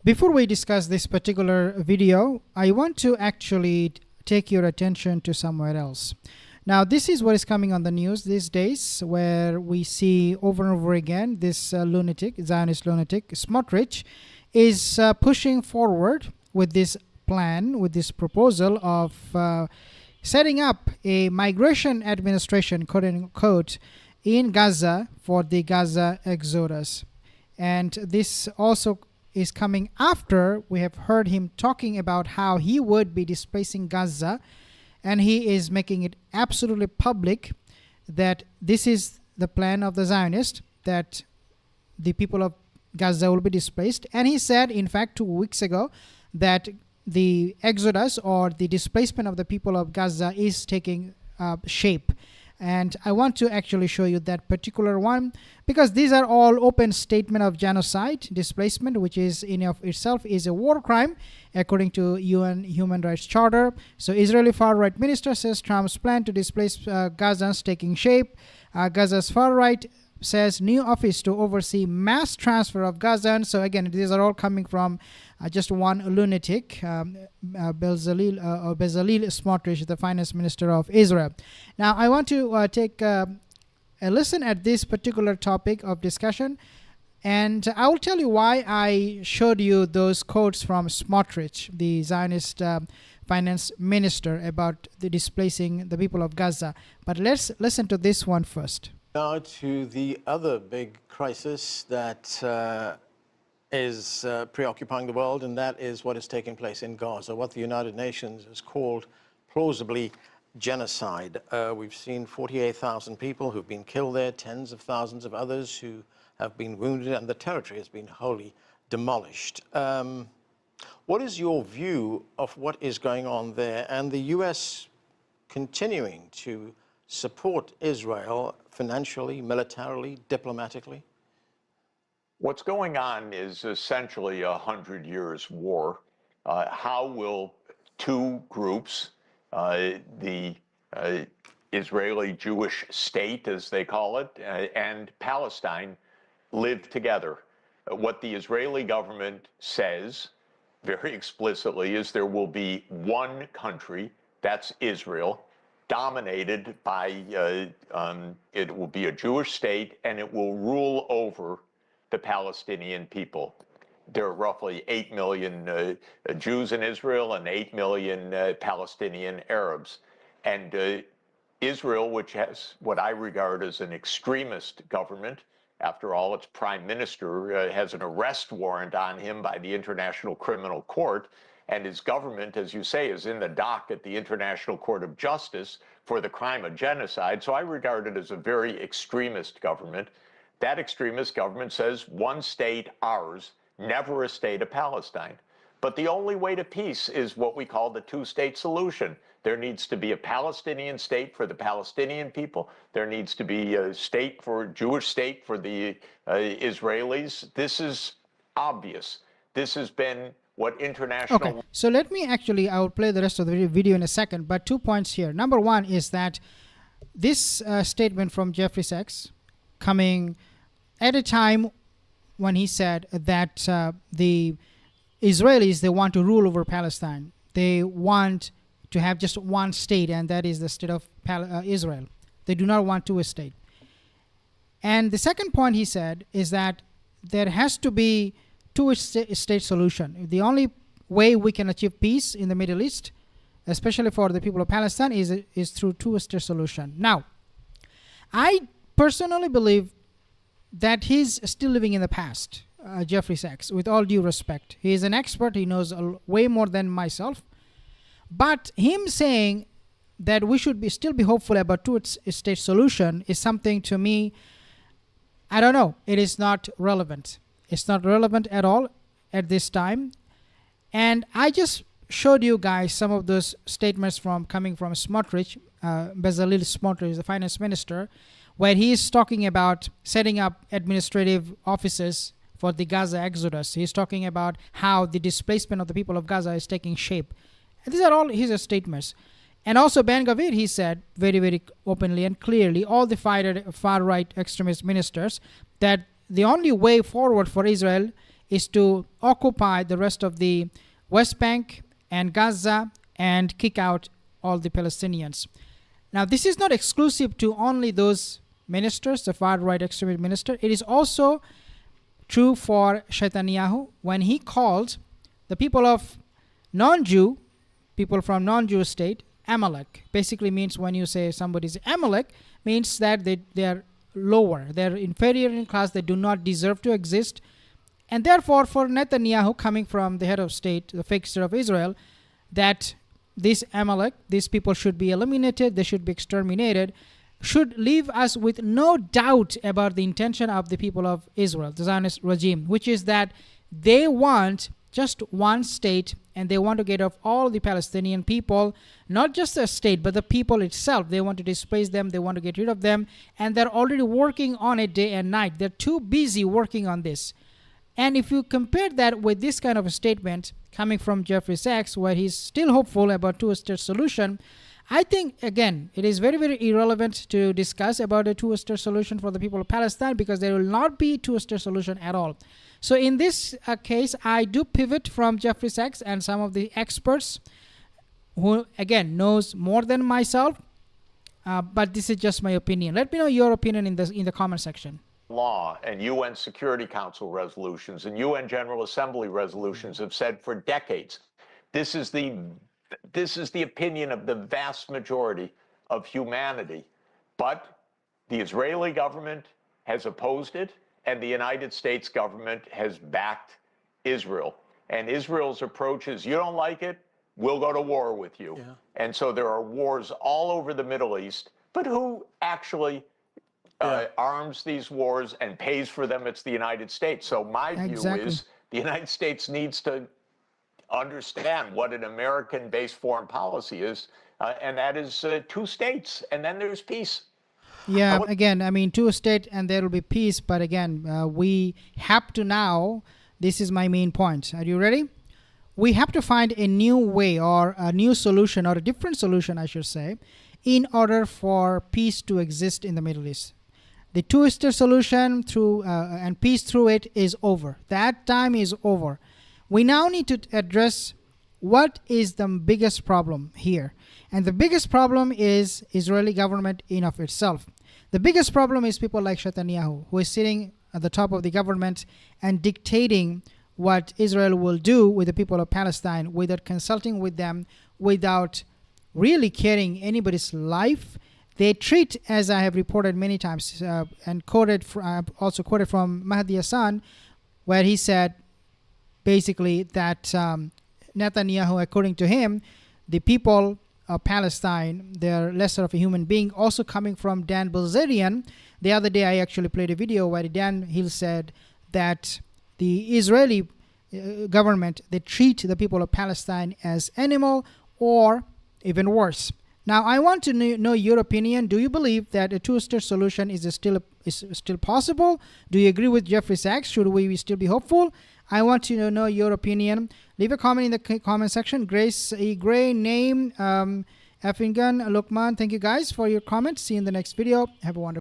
Before we discuss this particular video, I want to actually take your attention to somewhere else. Now, this is what is coming on the news these days, where we see over and over again this lunatic, Zionist lunatic, Smotrich, is pushing forward with this plan, with this proposal of setting up a migration administration, quote unquote, in Gaza for the Gaza exodus. And this also is coming after we have heard him talking about how he would be displacing Gaza, and he is making it absolutely public that this is the plan of the Zionist, that the people of Gaza will be displaced. And he said, in fact, 2 weeks ago, that the exodus or the displacement of the people of Gaza is taking shape. And I want to actually show you that particular one, because these are all open statement of genocide, displacement, which is in of itself is a war crime according to UN Human Rights Charter. So Israeli far-right minister says Trump's plan to displace Gazans taking shape. Gaza's far-right says new office to oversee mass transfer of Gazans. So again, these are all coming from just one lunatic, Bezalel Smotrich, the finance minister of Israel. Now, I want to take a listen at this particular topic of discussion, and I will tell you why I showed you those quotes from Smotrich, the Zionist finance minister, about the displacing the people of Gaza. But let's listen to this one first. Now to the other big crisis that is preoccupying the world, and that is what is taking place in Gaza, what the United Nations has called plausibly genocide. We've seen 48,000 people who've been killed there, tens of thousands of others who have been wounded, and the territory has been wholly demolished. What is your view of what is going on there, and the U.S. continuing to support Israel financially, militarily, diplomatically? What's going on is essentially a 100 years war. How will two groups, the Israeli Jewish state, as they call it, and Palestine, live together? What the Israeli government says very explicitly is there will be one country, that's Israel, dominated by, it will be a Jewish state, and it will rule over the Palestinian people. There are roughly 8 million Jews in Israel and 8 million Palestinian Arabs. And Israel, which has what I regard as an extremist government, after all, its prime minister has an arrest warrant on him by the International Criminal Court, and his government, as you say, is in the dock at the International Court of Justice for the crime of genocide. So I regard it as a very extremist government. That extremist government says one state, ours, never a state of Palestine. But the only way to peace is what we call the two-state solution. There needs to be a Palestinian state for the Palestinian people. There needs to be a state for Jewish state for the Israelis. This is obvious. This has been what international... Okay, so let me actually, I will play the rest of the video in a second, but 2 points here. Number one is that this statement from Jeffery Sachs coming at a time when he said that the Israelis, they want to rule over Palestine. They want to have just one state, and that is the state of Israel. They do not want two states. And the second point he said is that there has to be two-state solution. The only way we can achieve peace in the Middle East, especially for the people of Palestine, is through two-state solution. Now, I personally believe that he's still living in the past, Jeffrey Sachs, with all due respect. He is an expert. He knows way more than myself. But him saying that we should still be hopeful about two-state solution is something, to me, I don't know. It is not relevant. It's not relevant at all at this time. And I just showed you guys some of those statements coming from Smotrich, Bezalel Smotrich, the finance minister, where he is talking about setting up administrative offices for the Gaza exodus. He's talking about how the displacement of the people of Gaza is taking shape. And these are all his statements. And also Ben Gvir, he said very, very openly and clearly, all the far-right extremist ministers, that the only way forward for Israel is to occupy the rest of the West Bank and Gaza and kick out all the Palestinians. Now, this is not exclusive to only those ministers, the far-right extremist minister. It is also true for Netanyahu when he called the people of non-Jew, people from non-Jewish state, Amalek. Basically means when you say somebody's Amalek, means that they are lower, they're inferior in class, they do not deserve to exist. And therefore, for Netanyahu, coming from the head of state, the fake state of Israel, that this Amalek, these people should be eliminated, they should be exterminated, should leave us with no doubt about the intention of the people of Israel, the Zionist regime, which is that they want just one state and they want to get off all the Palestinian people, not just the state, but the people itself. They want to displace them, they want to get rid of them, and they're already working on it day and night. They're too busy working on this. And if you compare that with this kind of a statement coming from Jeffery Sachs, where he's still hopeful about two-state solution, I think, again, it is very, very irrelevant to discuss about a two-state solution for the people of Palestine, because there will not be two-state solution at all. So in this case, I do pivot from Jeffery Sachs and some of the experts who, again, knows more than myself, but this is just my opinion. Let me know your opinion in the comment section. Law and UN Security Council resolutions and UN General Assembly resolutions have said for decades, this is the opinion of the vast majority of humanity. But the Israeli government has opposed it, and the United States government has backed Israel. And Israel's approach is, you don't like it, we'll go to war with you. Yeah. And so there are wars all over the Middle East, but who actually arms these wars and pays for them? It's the United States. So my view is the United States needs to understand what an American-based foreign policy is, and that is two states, and then there's peace. Yeah, again, I mean, two state and there will be peace, but again, we have to now, this is my main point. Are you ready? We have to find a new way or a new solution, or a different solution, I should say, in order for peace to exist in the Middle East. The two-state solution through and peace through it is over. That time is over. We now need to address what is the biggest problem here. And the biggest problem is Israeli government in of itself. The biggest problem is people like Netanyahu, who is sitting at the top of the government and dictating what Israel will do with the people of Palestine without consulting with them, without really caring anybody's life. They treat, as I have reported many times and also quoted from Mahdi Hassan, where he said basically that Netanyahu, according to him, the people of Palestine, they're lesser of a human being. Also coming from Dan Bilzerian, the other day I actually played a video where Dan Hill said that the Israeli government, they treat the people of Palestine as animal, or even worse. Now, I want to know your opinion. Do you believe that a two-state solution is still possible? Do you agree with Jeffery Sachs? Should we still be hopeful? I want to know your opinion. Leave a comment in the comment section. Grace E. Gray, Name, Effingan, Lukman. Thank you guys for your comments. See you in the next video. Have a wonderful